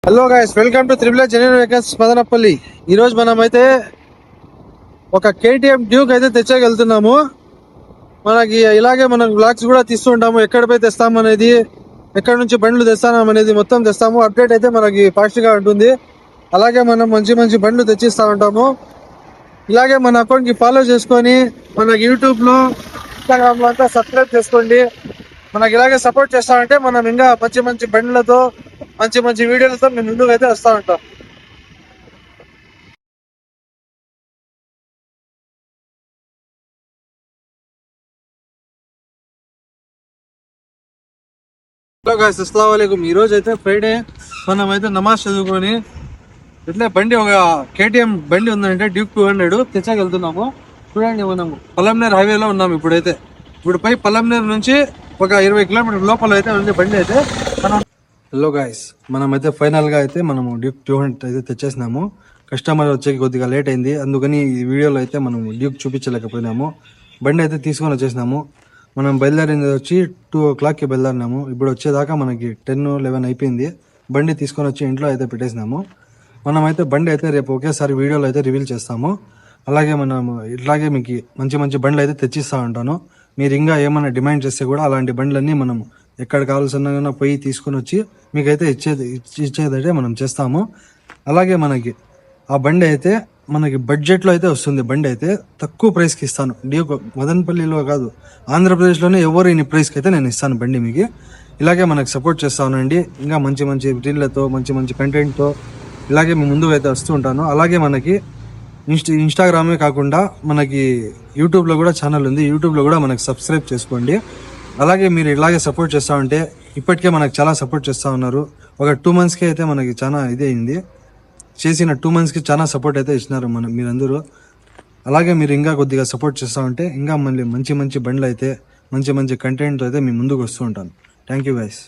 Hello guys, welcome to triple genuine vehicles Madanapalle. ఈ రోజు మనం అయితే ఒక కేటీఎం డ్యూక్ అయితే తెచ్చేకెళ్తున్నాము. మనకి ఇలాగే మనం బ్లాగ్స్ కూడా తీస్తూ ఉంటాము. ఎక్కడ పోయి తెస్తాం అనేది, ఎక్కడ నుంచి బండ్లు తెస్తాం అనేది మొత్తం తెస్తాము. అప్డేట్ అయితే మనకి ఫాస్ట్ గా ఉంటుంది. అలాగే మనం మంచి మంచి బండ్లు తెచ్చిస్తా ఉంటాము. ఇలాగే మన అకౌంట్ కి ఫాలో చేసుకొని మనకి యూట్యూబ్ లో, ఇన్స్టాగ్రామ్ లో అంతా సబ్స్క్రైబ్ చేసుకోండి. మనకి ఇలాగే సపోర్ట్ చేస్తామంటే మనం ఇంకా మంచి మంచి బండ్లతో, మంచి మంచి వీడియోలతో మేము ముందుకు అయితే వస్తూ ఉంటాం. హలో గాయ్స్, అస్సలాము అలైకుం. ఈ రోజు అయితే ఫ్రైడే, మనం అయితే నమాజ్ చదువుకొని ఇట్లే బండి, ఒక కేటీఎం బండి ఉందంటే డ్యూక్ 200 తెచ్చాకెళ్తున్నాము. చూడండి, మనం పలంనేర్ హైవేలో ఉన్నాము ఇప్పుడైతే. ఇప్పుడు పై పలంనేర్ నుంచి ఒక 20 కిలోమీటర్ లోపల అయితే ఉంది బండి అయితే. హలో గాయ్స్, మనమైతే ఫైనల్ గా అయితే మనము డ్యూక్ 200 అయితే తెచ్చేసినాము. కస్టమర్ వచ్చేకి కొద్దిగా లేట్ అయింది, అందుకని ఈ వీడియోలో అయితే మనం డ్యూక్ చూపించలేకపోయినాము. బండి అయితే తీసుకొని వచ్చేసినాము. మనం బయలుదేరింది వచ్చి 2 o'clockకి బయలుదేరినాము. ఇప్పుడు వచ్చేదాకా మనకి 10-11 అయిపోయింది. బండి తీసుకొని వచ్చి ఇంట్లో అయితే పెట్టేసినాము. మనమైతే బండి అయితే రేపు ఒకేసారి వీడియోలో అయితే రివీల్ చేస్తాము. అలాగే మనం ఇట్లాగే మీకు మంచి మంచి బండ్లు అయితే తెచ్చిస్తూ ఉంటాను. మీరు ఇంకా ఏమైనా డిమాండ్ చేస్తే కూడా అలాంటి బండ్లన్నీ మనం ఎక్కడ కావాల్సిన పోయి తీసుకొని వచ్చి మీకైతే ఇచ్చేదైతే మనం చేస్తాము. అలాగే మనకి ఆ బండి అయితే మనకి బడ్జెట్లో అయితే వస్తుంది. బండి అయితే తక్కువ ప్రైస్కి ఇస్తాను. డ్యూక్ మదనపల్లిలో కాదు, ఆంధ్రప్రదేశ్లోనే ఎవరు ఇన్ని ప్రైస్కి అయితే నేను ఇస్తాను బండి మీకు. ఇలాగే మనకు సపోర్ట్ చేస్తా ఉన్నాండి. ఇంకా మంచి మంచి రీల్లతో, మంచి మంచి కంటెంట్తో ఇలాగే మేము ముందుకు అయితే వస్తూ ఉంటాను. అలాగే మనకి ఇన్స్టాగ్రామే కాకుండా మనకి యూట్యూబ్లో కూడా ఛానల్ ఉంది. యూట్యూబ్లో కూడా మనకి సబ్స్క్రైబ్ చేసుకోండి. అలాగే మీరు ఇలాగే సపోర్ట్ చేస్తూ ఉంటే, ఇప్పటికే మనకు చాలా సపోర్ట్ చేస్తూ ఉన్నారు. ఒక 2 monthsకి అయితే మనకి చాలా ఇదే అయింది. చేసిన 2 monthsకి చాలా సపోర్ట్ అయితే ఇచ్చినారు మీరందరూ. అలాగే మీరు ఇంకా కొద్దిగా సపోర్ట్ చేస్తూ ఉంటే ఇంకా మళ్ళీ మంచి మంచి బండ్లు అయితే, మంచి మంచి కంటెంట్ అయితే మీ ముందుకు వస్తూ ఉంటాను. Thank you guys.